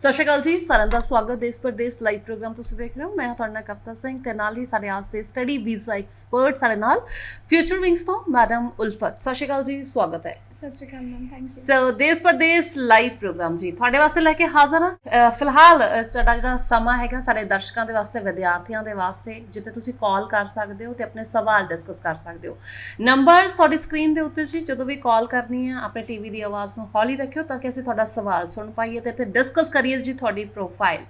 ਸਤਿ ਸ਼੍ਰੀ ਅਕਾਲ ਜੀ, ਸਾਰਿਆਂ ਦਾ ਸਵਾਗਤ ਦੇਸ਼ ਪ੍ਰਦੇਸ਼ ਲਾਈਵ ਪ੍ਰੋਗਰਾਮ ਤੁਸੀਂ ਦੇਖ ਰਹੇ ਹੋ। ਮੈਂ ਤੁਹਾਡੇ ਨਾਲ ਕਵਿਤਾ ਸਿੰਘ ਤੇ ਨਾਲ ਹੀ ਸਾਡੇ ਅੱਜ ਦੇ ਸਟੱਡੀ ਵੀਜ਼ਾ ਐਕਸਪਰਟ ਸਾਡੇ ਨਾਲ ਫਿਊਚਰ ਵਿੰਗਸ ਤੋਂ ਮੈਡਮ ਉਲਫਤ। ਸਤਿ ਸ਼੍ਰੀ ਅਕਾਲ ਜੀ, ਸਵਾਗਤ ਹੈ। ਸਤਿ ਸ਼੍ਰੀ ਅਕਾਲ ਮੈਮ, ਥੈਂਕ ਯੂ। ਸੋ ਦੇਸ਼ ਪ੍ਰਦੇਸ਼ ਲਾਈਵ ਪ੍ਰੋਗਰਾਮ ਜੀ ਤੁਹਾਡੇ ਵਾਸਤੇ ਲੈ ਕੇ ਹਾਜ਼ਰ ਹਾਂ। ਫਿਲਹਾਲ ਸਾਡਾ ਜਿਹੜਾ ਸਮਾਂ ਹੈਗਾ ਸਾਡੇ ਦਰਸ਼ਕਾਂ ਦੇ ਵਾਸਤੇ, ਵਿਦਿਆਰਥੀਆਂ ਦੇ ਵਾਸਤੇ, ਜਿੱਥੇ ਤੁਸੀਂ ਕਾਲ ਕਰ ਸਕਦੇ ਹੋ ਤੇ ਆਪਣੇ ਸਵਾਲ ਡਿਸਕਸ ਕਰ ਸਕਦੇ ਹੋ। ਨੰਬਰਸ ਤੁਹਾਡੀ ਸਕਰੀਨ ਦੇ ਉੱਤੇ ਜੀ। ਜਦੋਂ ਵੀ ਕਾਲ ਕਰਨੀ ਹੈ ਆਪਣੇ ਟੀਵੀ ਦੀ ਆਵਾਜ਼ ਨੂੰ ਹੌਲੀ ਰੱਖਿਓ ਤਾਂ ਕਿ ਅਸੀਂ ਤੁਹਾਡਾ ਸਵਾਲ ਸੁਣ ਪਾਈਏ ਤੇ ਇੱਥੇ ਡਿਸਕਸ ਕਰੀਏ ਜੀ ਤੁਹਾਡੀ ਪ੍ਰੋਫਾਈਲ।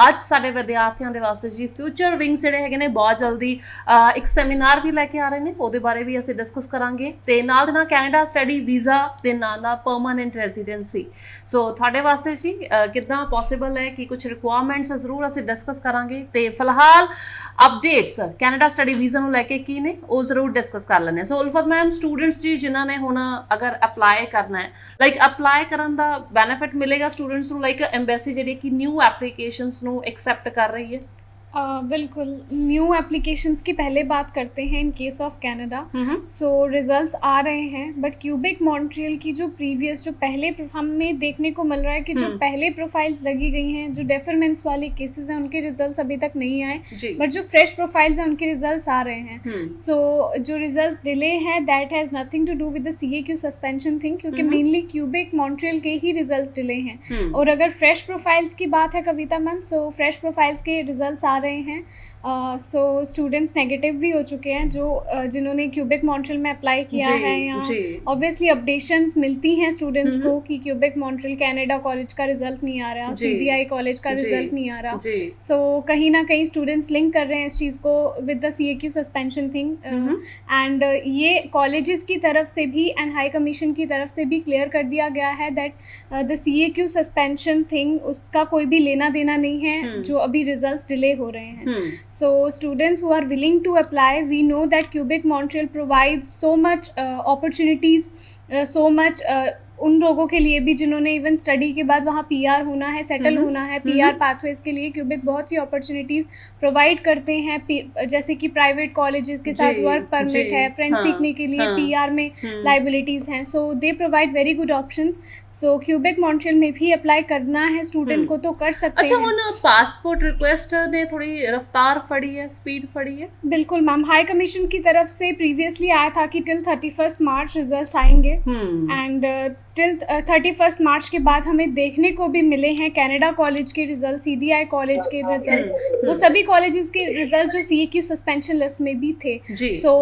ਅੱਜ ਸਾਡੇ ਵਿਦਿਆਰਥੀਆਂ ਦੇ ਵਾਸਤੇ ਜੀ ਫਿਊਚਰ ਵਿੰਗਸ ਜਿਹੜੇ ਹੈਗੇ ਨੇ ਬਹੁਤ ਜਲਦੀ ਇੱਕ ਸੈਮੀਨਾਰ ਵੀ ਲੈ ਕੇ ਆ ਰਹੇ ਨੇ, ਉਹਦੇ ਬਾਰੇ ਵੀ ਅਸੀਂ ਡਿਸਕਸ ਕਰਾਂਗੇ ਤੇ ਨਾਲ ਦੇ ਨਾਲ ਕੈਨੇਡਾ ਸਟੱਡੀ ਵੀਜ਼ਾ ਦੇ ਨਾਲ ਨਾਲ ਪਰਮਾਨੈਂਟ ਰੈਜ਼ੀਡੈਂਸੀ। ਸੋ ਤੁਹਾਡੇ ਵਾਸਤੇ ਜੀ ਕਿੱਦਾਂ ਪੋਸੀਬਲ ਹੈ ਕਿ ਕੁਝ ਰਿਕੁਆਇਰਮੈਂਟਸ ਜ਼ਰੂਰ ਅਸੀਂ ਡਿਸਕਸ ਕਰਾਂਗੇ ਤੇ ਫਿਲਹਾਲ ਅਪਡੇਟਸ ਕੈਨੇਡਾ ਸਟੱਡੀ ਵੀਜ਼ਾ ਨੂੰ ਲੈ ਕੇ ਕੀ ਨੇ ਉਹ ਜ਼ਰੂਰ ਡਿਸਕਸ ਕਰ ਲੈਂਦੇ ਹਾਂ। ਸੋ ਉਲਫਤ ਮੈਮ, ਸਟੂਡੈਂਟਸ ਜੀ ਜਿਨ੍ਹਾਂ ਨੇ ਹੁਣ ਅਗਰ ਅਪਲਾਈ ਕਰਨਾ ਹੈ, ਲਾਈਕ ਅਪਲਾਈ ਕਰਨ ਦਾ ਬੈਨੀਫਿਟ ਮਿਲੇਗਾ ਸਟੂਡੈਂਟਸ ਨੂੰ, ਲਾਈਕ ਐਮਬੈਸੀ ਜਿਹੜੀ कि न्यू एप्लीकेशंस नो एक्सेप्ट कर रही है? बिल्कुल, न्यू एप्लीकेशंस की पहले बात करते हैं in case of Canada. So results आ रहे हैं, बट क्यूबेक मॉन्ट्रियल की जो प्रीवियस जो पहले हमें देखने को मिल रहा है कि जो पहले प्रोफाइल्स लगी गई हैं, जो डेफरमेंट्स वाले केसेस हैं, उनके रिजल्ट्स अभी तक नहीं आए, बट जो फ्रेश प्रोफाइल्स हैं उनके रिजल्ट्स आ रहे हैं। सो जो रिजल्ट्स डिले हैं that has nothing to do with the CAQ suspension thing, क्योंकि मेनली क्यूबेक मॉन्ट्रियल के ही रिजल्ट्स डिले हैं। और अगर फ्रेश प्रोफाइल्स की बात है कविता मैम, सो फ्रेश प्रोफाइल्स के रिजल्ट्स आ रहे हैं। सो स्टूडेंट्स नेगेटिव भी हो चुके हैं जो जिन्होंने क्यूबेक मॉन्ट्रियल में अप्लाई किया है, या ऑब्वियसली अपडेशंस मिलती हैं स्टूडेंट्स को कि क्यूबेक मॉन्ट्रियल कनाडा कॉलेज का रिजल्ट नहीं आ रहा, CDI कॉलेज का रिजल्ट नहीं आ रहा। सो कहीं ना कहीं स्टूडेंट्स लिंक कर रहे हैं इस चीज़ को with the CAQ suspension thing, and ये कॉलेजेस की तरफ से भी एंड हाई कमीशन की तरफ से भी क्लियर कर दिया गया है that the CAQ suspension thing उसका कोई भी लेना देना नहीं है जो अभी रिजल्ट्स डिले हो रहे हैं। So students who are willing to apply, we know that Quebec Montreal provides so much opportunities, so much उन लोगों के लिए भी जिन्होंने इवन स्टडी के बाद वहाँ PR होना है, सेटल होना है, PR पाथवेज के लिए क्यूबेक बहुत सी अपॉर्चुनिटीज़ प्रोवाइड करते हैं, जैसे कि प्राइवेट कॉलेजेस के साथ वर्क परमिट है, फ्रेंच सीखने के लिए PR में लाइबिलिटीज़ हैं। So they provide very good options. So Quebec Montreal में भी अप्लाई करना है स्टूडेंट को तो कर सकते हैं। अच्छा, हुन पासपोर्ट रिक्वेस्ट ने थोड़ी रफ्तार फड़ी है, स्पीड फड़ी है? बिल्कुल मैम, हाई कमीशन की तरफ से प्रीवियसली आया था कि टिल 31 मार्च रिजल्ट आएंगे, एंड टिल 31 मार्च के बाद हमें देखने को भी मिले हैं कनाडा कॉलेज के रिजल्ट, CDI कॉलेज के रिजल्ट, वो सभी कॉलेजेस के रिजल्ट जो CAQ सस्पेंशन लिस्ट में भी थे। सो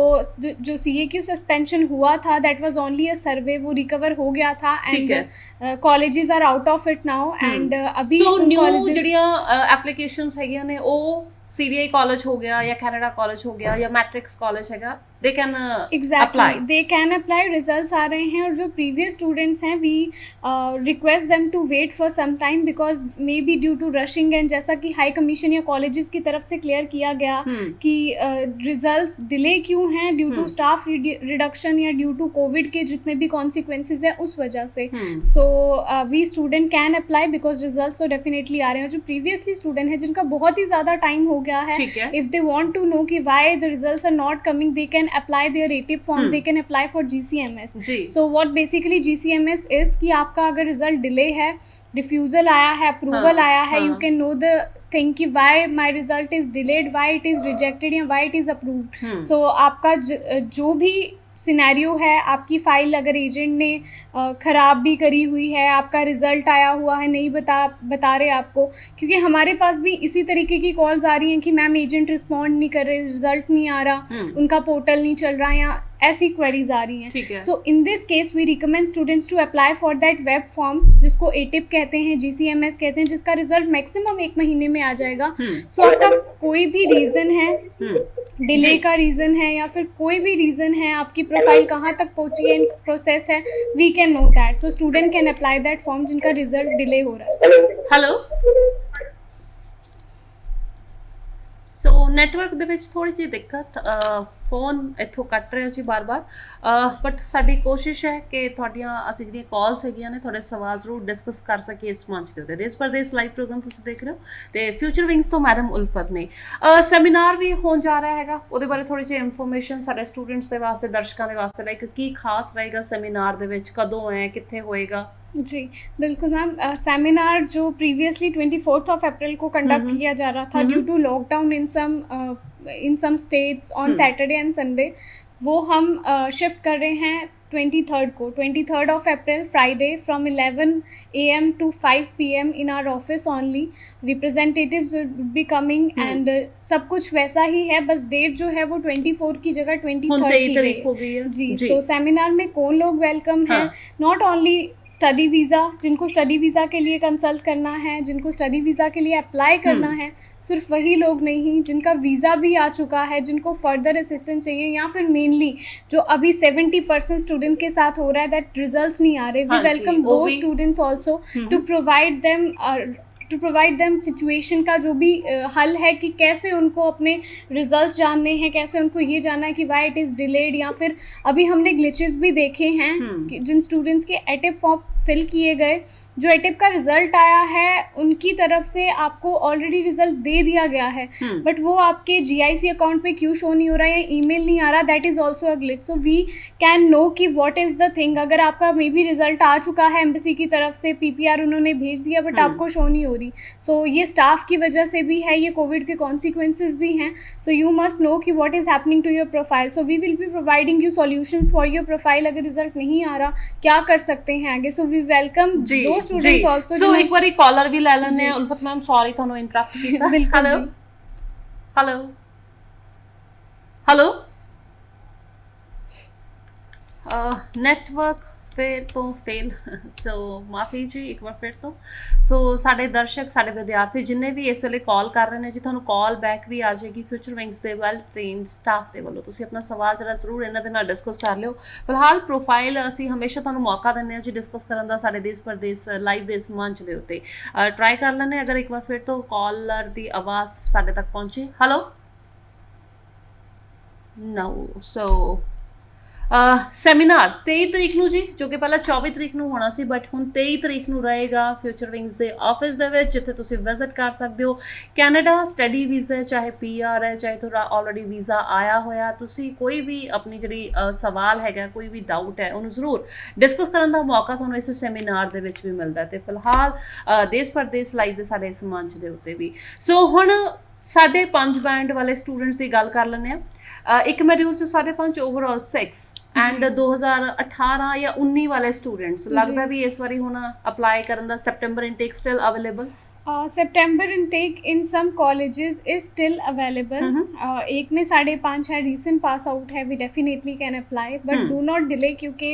जो CAQ सस्पेंशन हुआ था that was only a survey, वो रिकवर हो गया था and colleges are out of it now. And अभी न्यू ਜਿਹੜੀਆਂ ਐਪਲੀਕੇਸ਼ਨਸ ਹੈਗੀਆਂ ਨੇ ਉਹ CDI कॉलेज हो गया या कनाडा कॉलेज हो गया या मैट्रिक्स कॉलेज हैगा, they can apply. They can apply. Results आ रहे हैं और जो previous students हैं we request them to wait for some time because maybe due to rushing, and जैसा कि हाई कमीशन या कॉलेजेस की तरफ से क्लियर किया गया कि रिजल्ट्स डिले क्यों हैं, ड्यू टू स्टाफ रिडक्शन या ड्यू टू कोविड के जितने भी कॉन्सिक्वेंसेज हैं उस वजह से। So we student can apply because results तो डेफिनेटली आ रहे हैं। जो प्रीवियसली स्टूडेंट है जिनका बहुत ही ज़्यादा टाइम हो गया है, if they want to know कि why the results are not coming, they can apply their ATIP form, they can apply for GCMS. So what basically GCMS is कि आपका अगर रिजल्ट डिले है, रिफ्यूज़ल आया है, अप्रूवल आया है, you can know the thing कि why my result is delayed, why it is rejected या why it is approved. So आपका जो भी सिनेरियो है, आपकी फ़ाइल अगर एजेंट ने ख़राब भी करी हुई है, आपका रिज़ल्ट आया हुआ है नहीं बता रहे आपको, क्योंकि हमारे पास भी इसी तरीके की कॉल्स आ रही हैं कि मैम एजेंट रिस्पॉन्ड नहीं कर रहे, रिज़ल्ट नहीं आ रहा, उनका पोर्टल नहीं चल रहा, या ऐसी क्वेरीज आ रही हैं। So in this case we recommend students to apply for that web form जिसको ATIP कहते हैं, GCMS कहते हैं, जिसका रिजल्ट मैक्सिमम 1 महीने में आ जाएगा। सो आपका कोई भी रीज़न है, डिले का रीज़न है या फिर कोई भी रीज़न है, आपकी प्रोफाइल कहाँ तक पहुँची है, प्रोसेस है, we can know that. So student can apply that form जिनका रिजल्ट डिले हो रहा है। हेलो, सो नैटवर्क ਦੇ ਵਿੱਚ ਥੋੜੀ ਜਿਹੀ ਦਿੱਕਤ ਫੋਨ ਇੱਥੋਂ ਕੱਟ ਰਿਹਾ ਜੀ ਬਾਰ-ਬਾਰ, ਬਟ ਸਾਡੀ ਕੋਸ਼ਿਸ਼ ਹੈ ਕਿ ਤੁਹਾਡੀਆਂ ਅਸੀਂ ਜਿਹੜੀਆਂ ਕਾਲਸ ਹੈਗੀਆਂ ਨੇ ਤੁਹਾਡੇ ਸਵਾਲ ਜ਼ਰੂਰ ਡਿਸਕਸ ਕਰ ਸਕੀਏ ਇਸ ਮੰਚ ਦੇ ਉੱਤੇ। ਦੇਸ਼ ਪਰਦੇਸ ਲਾਈਵ ਪ੍ਰੋਗਰਾਮ ਤੁਸੀਂ ਦੇਖ ਰਹੇ ਹੋ ਤੇ ਫਿਊਚਰ ਵਿੰਗਸ ਤੋਂ ਮੈਡਮ ਉਲਫਤ ਨੇ ਸੈਮੀਨਾਰ ਵੀ ਹੋਣ ਜਾ ਰਿਹਾ ਹੈਗਾ, ਉਹਦੇ ਬਾਰੇ ਥੋੜੀ ਜਿਹੀ ਇਨਫੋਰਮੇਸ਼ਨ ਸਾਡੇ ਸਟੂਡੈਂਟਸ ਦੇ ਵਾਸਤੇ, ਦਰਸ਼ਕਾਂ ਦੇ ਵਾਸਤੇ ਲਾਈਕ ਕੀ ਖਾਸ ਰਹੇਗਾ ਸੈਮੀਨਾਰ ਦੇ ਵਿੱਚ, ਕਦੋਂ ਹੈ, ਕਿੱਥੇ होएगा? जी बिल्कुल मैम, सेमिनार जो प्रीवियसली 24 अप्रैल को कंडक्ट किया जा रहा था due to lockdown in some states on Saturday and Sunday, वो हम शिफ्ट कर रहे हैं 23rd of April Friday from 11 AM to 5 PM in our office only. Representatives will be coming and सब कुछ वैसा ही है, बस डेट जो है वो 24 की जगह 23rd की तारीख हो गई है जी। तो सेमिनार में कौन लोग वेलकम हैं? नॉट ओनली स्टडी वीज़ा, जिनको स्टडी वीज़ा के लिए कंसल्ट करना है, जिनको स्टडी वीज़ा के लिए अप्लाई करना है, सिर्फ वही लोग नहीं, जिनका वीज़ा भी आ चुका है, जिनको फर्दर असिस्टेंस चाहिए, या फिर मेनली जो अभी 70% स्टूडेंट के साथ हो रहा है दैट रिजल्ट्स नहीं आ रहे, we welcome do students also to provide them situation का जो भी हल है कि कैसे उनको अपने रिजल्ट्स जानने हैं, कैसे उनको ये जानना है कि वाई इट इज़ डिलेड, या फिर अभी हमने ग्लिचेस भी देखे हैं कि जिन स्टूडेंट्स के एटिप फॉर्म फिल किए गए, जो एटिप का रिजल्ट आया है उनकी तरफ से आपको ऑलरेडी रिजल्ट दे दिया गया है, बट वो आपके GIC अकाउंट पे क्यों शो नहीं हो रहा है या ईमेल नहीं आ रहा, that is also a glitch. So we can know कि व्हाट इज़ द थिंग। अगर आपका मे बी रिजल्ट आ चुका है एम्बेसी की तरफ से, PPR उन्होंने भेज दिया बट आपको शो नहीं हो रही, सो ये स्टाफ की वजह से भी है, ये कोविड के कॉन्सिक्वेंसेज भी हैं। सो यू मस्ट नो कि what is happening to your profile. So we will be providing you solutions for your profile. अगर रिजल्ट नहीं आ रहा क्या कर सकते हैं आगे। So we welcome do students also. So एक बारी कॉलर भी ले लेने हैं। उल्फत मैम सॉरी ਤੁਹਾਨੂੰ इंटरप्ट ਕੀਤਾ। हेलो हेलो हेलो ਨੈਟਵਰਕ ਫਿਰ ਤੋਂ ਫੇਲ, ਸੋ ਮਾਫੀ ਜੀ ਇੱਕ ਵਾਰ ਫਿਰ ਤੋਂ। ਸੋ ਸਾਡੇ ਦਰਸ਼ਕ, ਸਾਡੇ ਵਿਦਿਆਰਥੀ ਜਿੰਨੇ ਵੀ ਇਸ ਵੇਲੇ ਕਾਲ ਕਰ ਰਹੇ ਨੇ ਜੀ, ਤੁਹਾਨੂੰ ਕਾਲ ਬੈਕ ਵੀ ਆ ਜਾਏਗੀ ਫਿਊਚਰ ਵਿੰਗਸ ਦੇ ਵੈਲ ਟ੍ਰੇਨਡ ਸਟਾਫ ਦੇ ਵੱਲੋਂ। ਤੁਸੀਂ ਆਪਣਾ ਸਵਾਲ ਜਰਾ ਜ਼ਰੂਰ ਇਹਨਾਂ ਦੇ ਨਾਲ ਡਿਸਕਸ ਕਰ ਲਿਓ। ਫਿਲਹਾਲ ਪ੍ਰੋਫਾਈਲ ਅਸੀਂ ਹਮੇਸ਼ਾ ਤੁਹਾਨੂੰ ਮੌਕਾ ਦਿੰਦੇ ਹਾਂ ਜੀ ਡਿਸਕਸ ਕਰਨ ਦਾ ਸਾਡੇ ਦੇਸ਼ ਪਰਦੇਸ ਲਾਈਵ ਦੇ ਇਸ ਮੰਚ ਦੇ ਉੱਤੇ। ਟਰਾਈ ਕਰ ਲੈਂਦੇ ਅਗਰ ਇੱਕ ਵਾਰ ਫਿਰ ਤੋਂ ਕਾਲਰ ਦੀ ਆਵਾਜ਼ ਸਾਡੇ ਤੱਕ ਪਹੁੰਚੇ। ਹੈਲੋ ਨੋ। ਸੋ ਸੈਮੀਨਾਰ 23 ਤਰੀਕ ਨੂੰ ਜੀ, ਜੋ ਕਿ ਪਹਿਲਾਂ 24 ਤਰੀਕ ਨੂੰ ਹੋਣਾ ਸੀ ਬਟ ਹੁਣ 23 ਤਰੀਕ ਨੂੰ ਰਹੇਗਾ ਫਿਊਚਰ ਵਿੰਗਸ ਦੇ ਆਫਿਸ ਦੇ ਵਿੱਚ, ਜਿੱਥੇ ਤੁਸੀਂ ਵਿਜ਼ਿਟ ਕਰ ਸਕਦੇ ਹੋ। ਕੈਨੇਡਾ ਸਟੱਡੀ ਵੀਜ਼ਾ, ਚਾਹੇ PR ਹੈ, ਚਾਹੇ ਤੁਹਾਡਾ ਆਲਰੇਡੀ ਵੀਜ਼ਾ ਆਇਆ ਹੋਇਆ, ਤੁਸੀਂ ਕੋਈ ਵੀ ਆਪਣੀ ਜਿਹੜੀ ਸਵਾਲ ਹੈਗਾ, ਕੋਈ ਵੀ ਡਾਊਟ ਹੈ, ਉਹਨੂੰ ਜ਼ਰੂਰ ਡਿਸਕਸ ਕਰਨ ਦਾ ਮੌਕਾ ਤੁਹਾਨੂੰ ਇਸ ਸੈਮੀਨਾਰ ਦੇ ਵਿੱਚ ਵੀ ਮਿਲਦਾ। ਤੇ ਫਿਲਹਾਲ ਦੇਸ਼ ਪਰਦੇਸ ਲਾਈਵ ਦੇ ਸਾਡੇ ਇਸ ਮੰਚ ਦੇ ਉੱਤੇ ਵੀ। ਸੋ ਹੁਣ 5.5 ਬੈਂਡ ਵਾਲੇ ਸਟੂਡੈਂਟਸ ਦੀ ਗੱਲ ਕਰ ਲੈਂਦੇ ਹਾਂ। ਇੱਕ ਮੋਡਿਊਲ 'ਚ 5.5 ਓਵਰਆਲ 6 ਐਂਡ 2018 ਜਾਂ 19 ਵਾਲੇ ਸਟੂਡੈਂਟਸ ਲੱਗਦਾ ਵੀ ਇਸ ਵਾਰੀ ਹੁਣ ਅਪਲਾਈ ਕਰਨ ਦਾ September intake still available. September intake in some colleges is still available. एक में 5.5 है, recent pass out है, we definitely can apply, but do not delay क्योंकि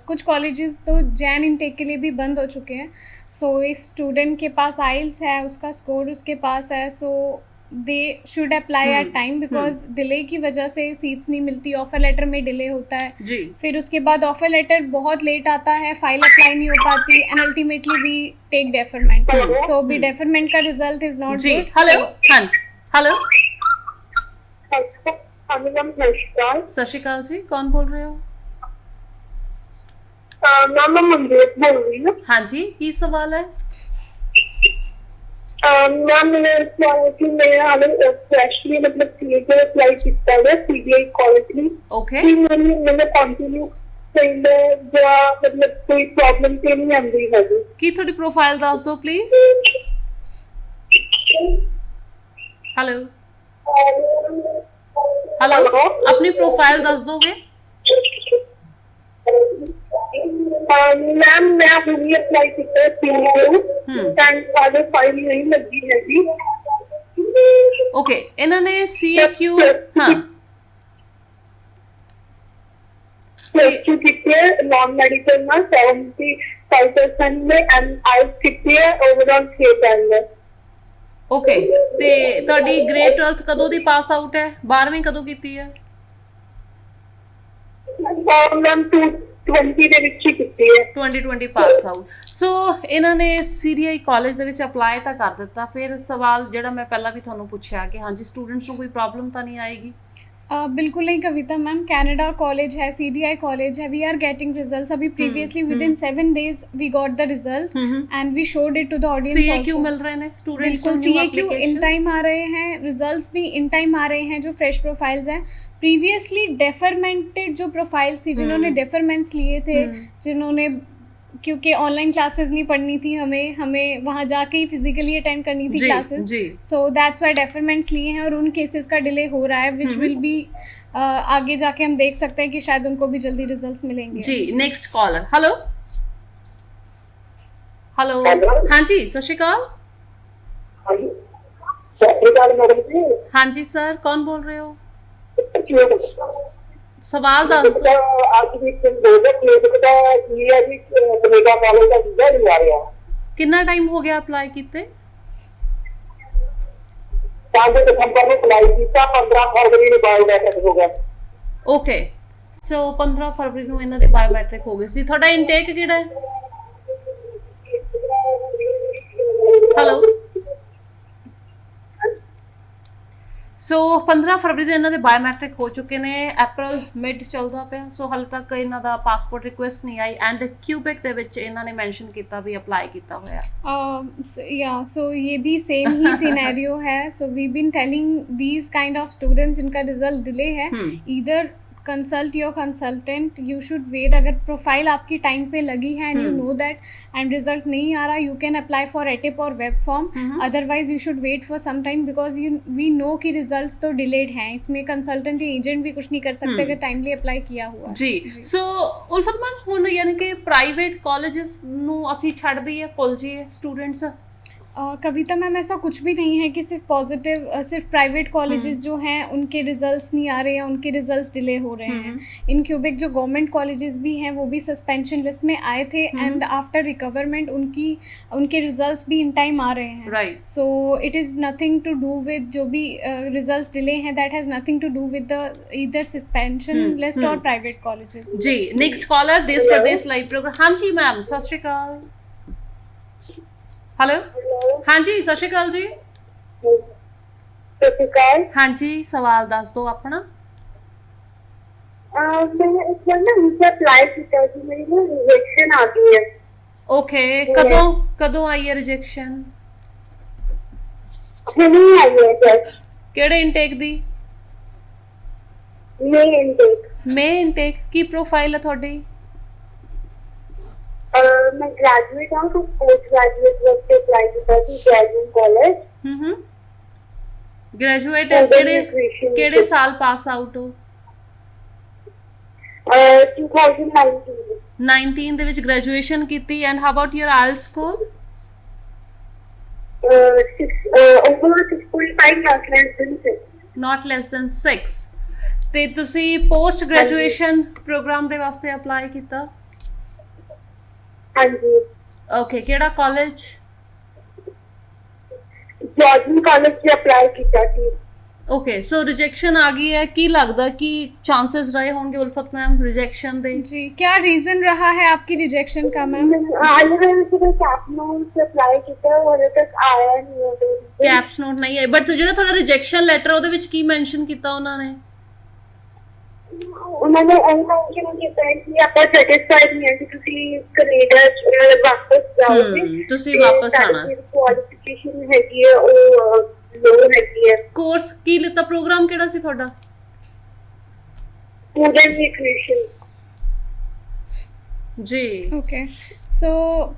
कुछ colleges तो Jan intake के लिए भी बंद हो चुके हैं। So if student के पास IELTS है, उसका score उसके पास है, so they should apply at time because delay की वजह से seats नहीं मिलती, ऑफर लेटर में डिले होता है जी। फिर उसके बाद ऑफर लेटर बहुत लेट आता है, फाइल अप्लाई नहीं हो पाती and ultimately we take deferment. So भी डेफरमेंट का result is not good. Hello hello सत श्री अकाल जी, कौन बोल रहे हो? मैम मैं मनदीप बोल रही हूँ। हाँ जी, की सवाल है? मैम मैं हाले फ्रेशली मतलब सीए के अप्लाई किया है CBI कॉलेज में। ओके, मैंने कंटिन्यू करना ਜਾਂ मतलब कोई प्रॉब्लम तो नहीं आंदी है जी। ਕੀ ਤੁਹਾਡੀ ਪ੍ਰੋਫਾਈਲ ਦੱਸ ਦਿਓ ਪਲੀਜ਼। हेलो हेलो अपनी प्रोफाइल दस दोगे? मैम मैं अभी अप्लाई किया एंड वाले फाइल नहीं लगी है जी। ओके, इन्होंने CAQ हाँ नॉन मेडिकल में 75% में एंड आइल्स कितनी है ओवरऑल 6 में। ओके, ਤੇ ਤੁਹਾਡੀ ਗ੍ਰੇਡ 12th ਕਦੋਂ ਦੀ ਪਾਸ ਆਊਟ ਹੈ? 12ਵੀਂ ਕਦੋਂ ਕੀਤੀ ਹੈ? ਮੈਮ 2020 ਦੇ ਵਿੱਚ ਹੀ ਕੀਤੀ ਹੈ। 2020 ਪਾਸ ਆਊਟ। ਸੋ ਇਹਨਾਂ ਨੇ CDI ਕਾਲਜ ਦੇ ਵਿੱਚ ਅਪਲਾਈ ਤਾਂ ਕਰ ਦਿੱਤਾ। ਫਿਰ ਸਵਾਲ ਜਿਹੜਾ ਮੈਂ ਪਹਿਲਾਂ ਵੀ ਤੁਹਾਨੂੰ ਪੁੱਛਿਆ ਕਿ ਹਾਂਜੀ ਸਟੂਡੈਂਟਸ ਨੂੰ ਕੋਈ ਪ੍ਰੋਬਲਮ ਤਾਂ ਨਹੀਂ ਆਏਗੀ? बिल्कुल नहीं कविता मैम, कनाडा कॉलेज है, CDI कॉलेज है, वी आर गेटिंग रिजल्ट्स अभी previously within 7 days we got the result and we showed it to the audience. CAQ मिल रहे हैं स्टूडेंट्स को, बिल्कुल CAQ इन टाइम आ रहे हैं, रिजल्ट्स भी इन टाइम आ रहे हैं जो फ्रेश प्रोफाइल्स हैं। प्रीवियसली डेफरमेंटेड जो प्रोफाइल्स थी, जिन्होंने डेफरमेंट्स लिए थे, जिन्होंने क्योंकि ऑनलाइन क्लासेस नहीं पढ़नी थी, हमें वहाँ जाके ही फिजिकली अटेंड करनी थी क्लासेस, सो दैट्स व्हाई डेफरमेंट्स लिए हैं और उन केसेस का डिले हो रहा है विच विल बी आगे जाके हम देख सकते हैं कि शायद उनको भी जल्दी रिजल्ट्स मिलेंगे जी। नेक्स्ट कॉलर, हेलो हेलो, हाँ जी सत श्री अकाल। हाँ जी सर, कौन बोल रहे हो? सवाल दस दो। कितना टाइम हो गया अप्लाई कीते? 5 दिसंबर में अप्लाई किया, 15 फरवरी ਨੂੰ ਬਾਇਓਮੈਟ੍ਰਿਕ ਹੋ ਗਿਆ। ओके, सो 15 फरवरी ਨੂੰ ਇਹਨਾਂ ਦੇ ਬਾਇਓਮੈਟ੍ਰਿਕ ਹੋ ਗਏ ਸੀ। ਤੁਹਾਡਾ ਇਨਟੇਕ ਕਿਹੜਾ ਹੈ? ਹੈਲੋ, ਸੋ 15 ਫਰਵਰੀ ਦੇ ਇਹਨਾਂ ਦੇ ਬਾਇਓਮੈਟ੍ਰਿਕ ਹੋ ਚੁੱਕੇ ਨੇ, ਅਪ੍ਰੈਲ ਮਿਡ ਚੱਲਦਾ ਪਿਆ, ਸੋ ਹਾਲੇ ਤੱਕ ਇਹਨਾਂ ਦਾ ਪਾਸਪੋਰਟ ਰਿਕੁਐਸਟ ਨਹੀਂ ਆਈ ਐਂਡ ਕਿਊਬੈਕ ਦੇ ਵਿੱਚ ਇਹਨਾਂ ਨੇ ਮੈਂਸ਼ਨ ਕੀਤਾ ਵੀ ਅਪਲਾਈ ਕੀਤਾ ਹੋਇਆ। so ये भी सेम ही सिनेरियो है, so we've been telling these kind of students जिनका रिजल्ट डिले है, either consult your consultant, you should wait. अगर प्रोफाइल आपकी टाइम पे लगी है and you know that and result नहीं आ रहा, यू कैन अप्लाई फॉर एटिप और web form, otherwise you should wait for some time because we know कि रिजल्ट्स तो डिलेड हैं, इसमें कंसल्टेंट या एजेंट भी कुछ नहीं कर सकते अगर टाइमली अप्लाई किया हुआ है। ਜੀ। ਸੋ ਉਲਫਤ ਮੈਮ, ਹੁਣ ਯਾਨੀ ਕਿ ਪ੍ਰਾਈਵੇਟ ਕਾਲਜਸ ਨੂੰ ਅਸੀਂ ਛੱਡ ਦਈਏ, ਭੁੱਲ ਜਾਈਏ ਸਟੂਡੈਂट्स? कविता मैम, ऐसा कुछ भी नहीं है कि सिर्फ पॉजिटिव सिर्फ प्राइवेट कॉलेजेस जो हैं उनके रिजल्ट्स नहीं आ रहे हैं, उनके रिजल्ट्स डिले हो रहे हैं। इन क्यूबेक जो गवर्नमेंट कॉलेजेस भी हैं वो भी सस्पेंशन लिस्ट में आए थे एंड आफ्टर रिकवरमेंट उनके रिजल्ट्स भी इन टाइम आ रहे हैं, right. So it is nothing to do with जो भी रिजल्ट्स डिले हैं, that has nothing to do with the either suspension list और प्राइवेट कॉलेजेस। जी। नेक्स्ट कॉलर, देश प्रदेश लाइव प्रोग्राम। हाँ जी मैम, सत श्री अकाल। हेलो, हाँ जी सत श्री अकाल जी। हाँ जी, सवाल दस दो अपना। मैंने इस बार ना वीजा अप्लाई किया थी, मेरी ना रिजेक्शन आ गई है। ओके, कदों आई है रिजेक्शन? नहीं आई है सर। केड़े इनटेक दी? Main intake. मेन इनटेक की प्रोफाइल है थोड़ी? मैं ग्रेजुएट हूँ, तो पोस्ट ग्रेजुएट वर्क पे अप्लाई किया थी ग्रेजुएट कॉलेज। ग्रेजुएट केड़े साल पास आउट हो? 2019 ਦੇ ਵਿੱਚ ਗ੍ਰੈਜੂਏਸ਼ਨ ਕੀਤੀ and how about your oil score? 6.5 not less than 6। ਤੇ ਤੁਸੀਂ ਪੋਸਟ ਗ੍ਰੈਜੂਏਸ਼ਨ ਪ੍ਰੋਗਰਾਮ ਦੇ ਵਾਸਤੇ ਅਪਲਾਈ ਕੀਤਾ? हाँ जी। ओके, केड़ा कॉलेज? जॉर्जियन कॉलेज से अप्लाई किया थी। ओके, सो रिजेक्शन आ गई है, की लगदा कि चांसेस रहे होंगे उल्फत मैम रिजेक्शन दे? जी, क्या रीजन रहा है आपकी रिजेक्शन का मैम? कैप्स नोट नहीं है, बट जेड़ा थोड़ा रिजेक्शन लेटर ओदे विच की मेंशन कीता उन्होंने? उन्होंने मेंशन किया कि आप सैटिस्फाइड नहीं है कि ਤੁਸੀਂ ਕੈਨੇਡਾ ਵਾਪਸ ਜਾਓਗੇ, ਤੁਸੀਂ ਵਾਪਸ ਆਣਾ, ਕੁਆਲੀਫਿਕੇਸ਼ਨ ਹੈਗੀ ਹੈ ਉਹ ਲੋ ਹੈਗੀ ਹੈ। ਕੋਰਸ ਕੀ ਲਿੱਤਾ, ਪ੍ਰੋਗਰਾਮ ਕਿਹੜਾ ਸੀ ਤੁਹਾਡਾ? Student nutrition. जी। ओके, सो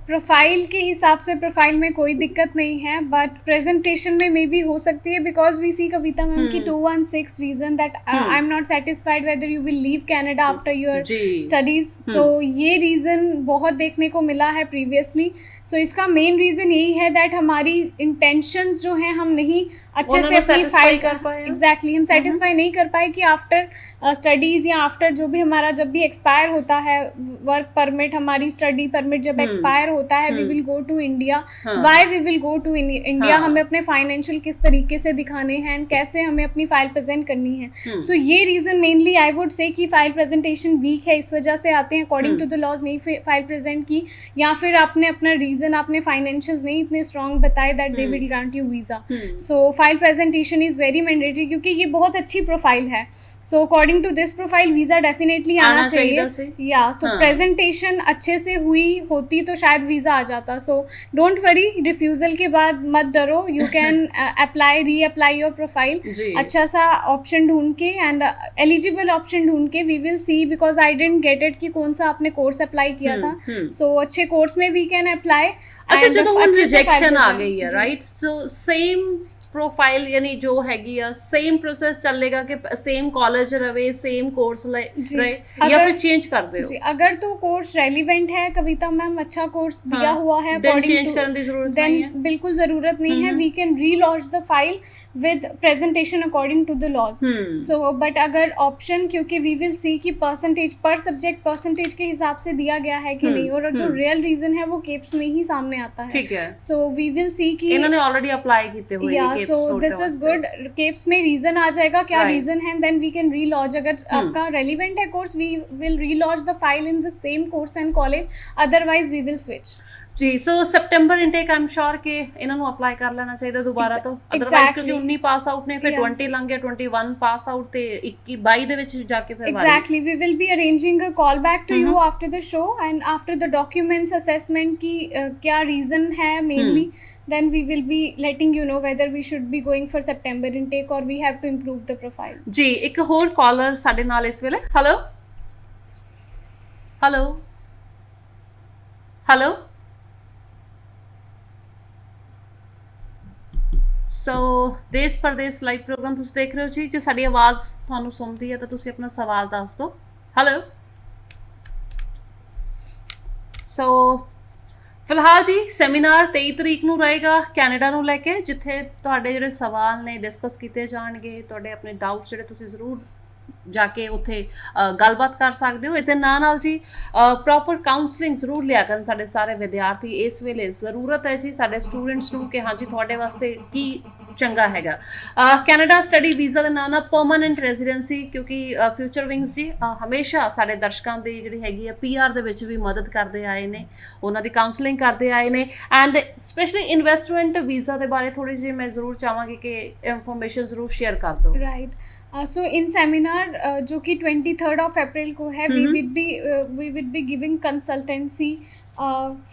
प्रोफाइल के हिसाब से प्रोफाइल में कोई दिक्कत नहीं है, बट प्रेजेंटेशन में मे बी हो सकती है because we see Kavita ma'am की 216 reason that I am not satisfied whether you will leave Canada after your studies. So ये रीज़न बहुत देखने को मिला है प्रीवियसली। सो इसका मेन रीज़न यही है दैट हमारी इंटेंशंस जो हैं हम नहीं अच्छे से अपनी फाइल कर पाए। एग्जैक्टली, हम सेटिस्फाई नहीं कर पाए कि आफ्टर स्टडीज़ या आफ्टर जो भी हमारा जब भी एक्सपायर होता है वर्क परमिट, हमारी स्टडी परमिट जब एक्सपायर होता है, we will go to India, हाँ। Why we will go to India, हाँ। हमें अपने फाइनेंशियल किस तरीके से दिखाने हैं and कैसे हमें अपनी फाइल प्रेजेंट करनी है। सो ये reason mainly I would say कि फाइल प्रेजेंटेशन वीक है, इस वजह से आते हैं, अकॉर्डिंग टू द लॉज नहीं फाइल प्रेजेंट की, या फिर आपने अपना रीज़न, आपने फाइनेंशियल्स नहीं इतने स्ट्रॉन्ग बताए that they will grant you visa. So file presentation is very mandatory, क्योंकि ये बहुत अच्छी प्रोफाइल है। So according to this profile visa definitely आना चाहिए, या तो प्रेजेंटेशन अच्छे से हुई होती तो शायद वीज़ा आ जाता। सो डोंट वरी, रिफ्यूज़ल के बाद मत डरो, यू कैन अप्लाई, री अप्लाई योर प्रोफाइल, अच्छा सा ऑप्शन ढूंढ के एंड एलिजिबल ऑप्शन ढूंढ के। We will see, because I didn't get it कि कौन सा आपने कोर्स अप्लाई किया था। सो अच्छे कोर्स में वी कैन अप्लाई। अच्छा, ਜਦੋਂ ਹੁਣ ਰਿਜੈਕਸ਼ਨ ਆ ਗਈ ਹੈ, ਰਾਈਟ, ਸੋ ਸੇਮ प्रोफाइल यानी जो हैगी आ सेम प्रोसेस चलेगा कि सेम कॉलेज रहे, सेम कोर्स रहे, या फिर चेंज कर दे हो? अगर तो कोर्स रेलिवेंट है कविता मैम, अच्छा कोर्स दिया हुआ है, देन चेंज करने की जरूरत नहीं है, बिल्कुल जरूरत नहीं है। We can relaunch the file with presentation according to the laws. So but अगर ऑप्शन, क्योंकि वी विल सी कि परसेंटेज पर सब्जेक्ट परसेंटेज के हिसाब से दिया गया है कि नहीं, और जो रियल रीजन है वो केप्स में ही सामने आता है। ठीक है, सो वी विल सी कि इन्होंने ऑलरेडी अप्लाई किए हुए हैं, so this is good. Keeps में रीजन आ जाएगा क्या रीजन है, देन वी कैन रीलॉन्च। अगर आपका रेलिवेंट है course, we will relaunch the file in the same course and college, otherwise we will switch. जी, so September intake I am sure कि इन्हां नूं अप्लाई कर लेना चाहिए दोबारा तो, अदरवाइज क्योंकि 19 पास आउट ने, फिर 20 लंघ गया, 21 पास आउट ते 21 22 ਦੇ ਵਿੱਚ ਜਾ ਕੇ ਫਿਰ exactly we will be arranging a call back to you after the show and after the documents assessment की क्या रीजन है mainly, then we will be letting you know whether we should be going for September intake or we have to improve the profile। जी, एक ਹੋਰ collar ਸਾਡੇ ਨਾਲ ਇਸ ਵੇਲੇ। Hello hello hello, ਸੋ ਦੇਸ਼ ਪਰਦੇਸ ਲਾਈਵ ਪ੍ਰੋਗਰਾਮ ਤੁਸੀਂ ਦੇਖ ਰਹੇ ਹੋ ਜੀ। ਜੇ ਸਾਡੀ ਆਵਾਜ਼ ਤੁਹਾਨੂੰ ਸੁਣਦੀ ਹੈ ਤਾਂ ਤੁਸੀਂ ਆਪਣਾ ਸਵਾਲ ਦੱਸ ਦਿਓ। ਹੈਲੋ, ਸੋ ਫਿਲਹਾਲ ਜੀ ਸੈਮੀਨਾਰ 23 ਤਰੀਕ ਨੂੰ ਰਹੇਗਾ ਕੈਨੇਡਾ ਨੂੰ ਲੈ ਕੇ, ਜਿੱਥੇ ਤੁਹਾਡੇ ਜਿਹੜੇ ਸਵਾਲ ਨੇ ਡਿਸਕਸ ਕੀਤੇ ਜਾਣਗੇ, ਤੁਹਾਡੇ ਆਪਣੇ ਡਾਊਟਸ ਜਿਹੜੇ ਤੁਸੀਂ ਜ਼ਰੂਰ ਜਾ ਕੇ ਉੱਥੇ ਗੱਲਬਾਤ ਕਰ ਸਕਦੇ ਹੋ। ਇਸ ਦੇ ਨਾਲ ਜੀ ਪ੍ਰੋਪਰ ਕਾਉਂਸਲਿੰਗ ਜ਼ਰੂਰ ਲਿਆ ਕਰਨ ਸਾਡੇ ਸਾਰੇ ਵਿਦਿਆਰਥੀ। ਇਸ ਵੇਲੇ ਜ਼ਰੂਰਤ ਹੈ ਜੀ ਸਾਡੇ ਸਟੂਡੈਂਟਸ ਨੂੰ ਕਿ ਹਾਂਜੀ ਤੁਹਾਡੇ ਵਾਸਤੇ ਕੀ ਚੰਗਾ ਹੈਗਾ। ਕੈਨੇਡਾ ਸਟੱਡੀ ਵੀਜ਼ਾ ਦੇ ਨਾਲ ਪਰਮਾਨੈਂਟ ਰੈਜ਼ੀਡੈਂਸੀ, ਕਿਉਂਕਿ ਫਿਊਚਰ ਵਿੰਗਸ ਜੀ ਹਮੇਸ਼ਾ ਸਾਡੇ ਦਰਸ਼ਕਾਂ ਦੀ ਜਿਹੜੀ ਹੈਗੀ ਆ PR ਦੇ ਵਿੱਚ ਵੀ ਮਦਦ ਕਰਦੇ ਆਏ ਨੇ, ਉਹਨਾਂ ਦੀ ਕਾਉਂਸਲਿੰਗ ਕਰਦੇ ਆਏ ਨੇ, ਐਂਡ ਸਪੈਸ਼ਲੀ ਇਨਵੈਸਟਮੈਂਟ ਵੀਜ਼ਾ ਦੇ ਬਾਰੇ ਥੋੜੀ ਜਿਹੀ ਮੈਂ ਜ਼ਰੂਰ ਚਾਹਾਂਗੀ ਕਿ ਇਨਫੋਰਮੇਸ਼ਨ ਜ਼ਰੂਰ ਸ਼ੇਅਰ ਕਰ ਦਿਓ। राइट, सो इन सेमिनार जो कि 23rd of April को है, we would be giving consultancy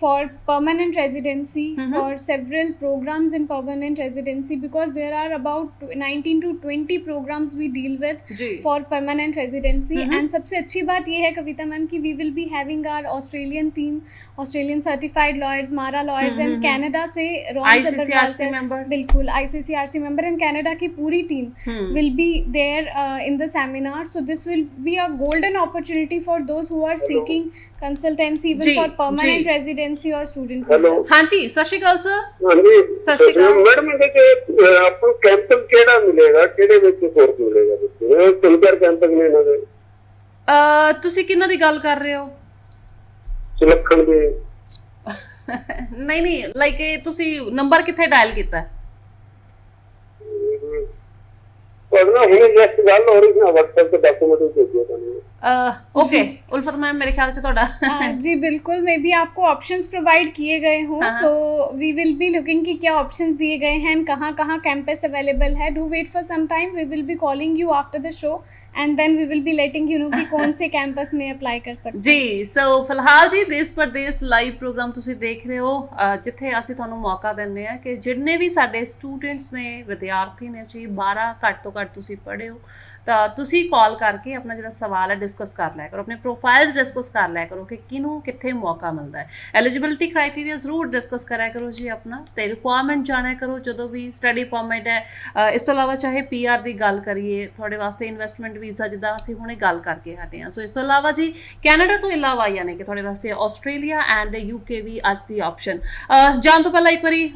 for permanent residency, for several programs in permanent residency, because there are about 19 to 20 programs we deal with for permanent residency। and सबसे अच्छी बात ये है कविता ma'am कि we will be having our Australian team, Australian certified lawyers, Mara lawyers, and Canada से ICCRC member, बिल्कुल ICCRC member, and Canada की पूरी team will be there in the seminar। so this will be a golden opportunity for those who are seeking consultancy even for permanent residency or student visa। हाँ जी, सत श्री अकाल sir. हाँ जी, सत श्री अकाल मैडम। ਇਹਦੇ ਆਪਾਂ ਨੂੰ ਕੈਂਪਸ ਕਿਹੜਾ ਮਿਲੇਗਾ, ਕਿਹੜੇ ਵਿੱਚ ਕੋਰਸ ਮਿਲੇਗਾ? ਇਹ ਤਿੰਨ ਚਾਰ ਕੈਂਪਸ ਨੇ ਇਹਨਾਂ ਦੇ। ਤੁਸੀਂ ਕਿਹਨਾਂ ਦੀ ਗੱਲ ਕਰ ਰਹੇ ਹੋ? ਸੁਲੱਖਣ ਦੇ। ਨਹੀਂ ਨਹੀਂ, ਲਾਈਕ ਇਹ ਤੁਸੀਂ ਨੰਬਰ ਕਿੱਥੇ ਡਾਇਲ ਕੀਤਾ? ਉਹਦਾ ਹੁਣੇ ਜਸਟ ਗੱਲ ਹੋ ਰਹੀ ਸੀ, WhatsApp ਤੇ ਡਾਕੂਮੈਂਟ ਭੇਜਿਆ ਤੁਹਾਨੂੰ। ओके, उल्फत मैम मेरे ख्याल से थोड़ा जी बिल्कुल, मे बी आपको ऑप्शंस प्रोवाइड किए गए हों। So we will be looking कि क्या ऑप्शंस दिए गए हैं, कहाँ कहाँ कैंपस अवेलेबल है। Do wait for some time, we will be calling you after the show and then we will be letting you know कि कौन से कैंपस में अप्लाई कर सकते जी। सो फिलहाल जी देश परदेश लाइव प्रोग्राम तुसी देख रहे हो, जिथे ਅਸੀਂ ਤੁਹਾਨੂੰ ਮੌਕਾ ਦਿੰਦੇ ਆ ਕਿ ਜਿੰਨੇ ਵੀ ਸਾਡੇ ਸਟੂਡੈਂਟਸ ਨੇ, ਵਿਦਿਆਰਥੀ ਨੇ ਜੀ, 12 ਘੱਟ ਤੋਂ ਘੱਟ ਤੁਸੀਂ ਪੜ੍ਹੇ ਹੋ ਤਾਂ ਤੁਸੀਂ ਕਾਲ ਕਰਕੇ ਆਪਣਾ ਜਿਹੜਾ ਸਵਾਲ ਹੈ ਡਿਸਕਸ ਕਰ ਲਿਆ ਕਰੋ, ਆਪਣੇ ਪ੍ਰੋਫਾਈਲਸ ਡਿਸਕਸ ਕਰ ਲਿਆ ਕਰੋ ਕਿ ਕਿਹਨੂੰ ਕਿੱਥੇ ਮੌਕਾ ਮਿਲਦਾ ਹੈ। ਐਲੀਜੀਬਿਲਿਟੀ ਕ੍ਰਾਈਟੇਰੀਆ ਜ਼ਰੂਰ ਡਿਸਕਸ ਕਰਿਆ ਕਰੋ ਜੀ ਆਪਣਾ, ਤੇ ਰਿਕੁਆਇਰਮੈਂਟ ਜਾਣਿਆ ਕਰੋ ਜਦੋਂ ਵੀ ਸਟੱਡੀ ਪਰਮਿਟ ਹੈ। ਇਸ ਤੋਂ ਇਲਾਵਾ ਚਾਹੇ PR ਦੀ ਗੱਲ ਕਰੀਏ, ਤੁਹਾਡੇ ਵਾਸਤੇ ਇਨਵੈਸਟਮੈਂਟ ਵੀਜ਼ਾ ਜਿੱਦਾਂ ਅਸੀਂ ਹੁਣੇ ਗੱਲ ਕਰਕੇ ਹਟੇ ਹਾਂ। ਸੋ ਇਸ ਤੋਂ ਇਲਾਵਾ ਜੀ ਕੈਨੇਡਾ ਤੋਂ ਇਲਾਵਾ ਯਾਨੀ ਕਿ ਤੁਹਾਡੇ ਵਾਸਤੇ ਆਸਟ੍ਰੇਲੀਆ ਐਂਡ UK ਵੀ ਅੱਜ ਦੀ ਆਪਸ਼ਨ। ਜਾਣ ਤੋਂ ਪਹਿਲਾਂ ਇੱਕ ਵਾਰੀ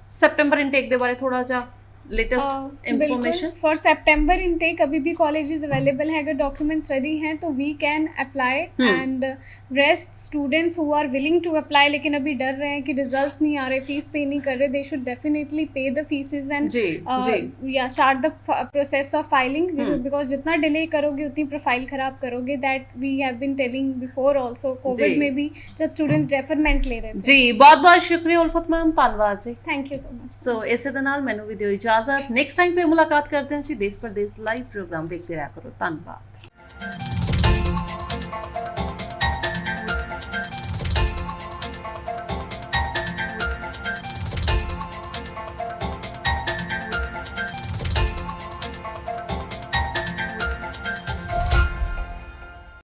ਸੈਪਟੈਂਬਰ ਇਨਟੇਕ ਦੇ ਬਾਰੇ ਥੋੜਾ ਜਿਹਾ latest information for September intake अभी भी कॉलेजेस अवेलेबल है, अगर डॉक्यूमेंट्स रेडी हैं तो we can apply and rest students who are willing to apply लेकिन अभी डर रहे हैं कि रिजल्ट्स नहीं आ रहे, फीस पे नहीं कर रहे, they should definitely pay the fees and जी या start the process of filing, because जितना डिले करोगे उतनी प्रोफाइल खराब करोगे, that we have been telling before also Covid में भी जब स्टूडेंट्स डेफरमेंट ले रहे थे। जी बहुत बहुत शुक्रिया उल्फत मैम, धन्यवाद जी। Thank you so much. ਸੋ ਇਸੇ ਦੇ ਨਾਲ ਮੈਨੂੰ ਵੀ ਦਿਓ ਇਜਾਜ਼ਤ, ਨੈਕਸਟ ਟਾਈਮ ਫਿਰ ਮੁਲਾਕਾਤ ਕਰਦੇ ਹਾਂ ਜੀ। ਦੇਸ਼ ਪ੍ਰਦੇਸ਼ ਲਾਈਵ ਪ੍ਰੋਗਰਾਮ ਦੇਖਦੇ ਰਿਹਾ ਕਰੋ। ਧੰਨਵਾਦ।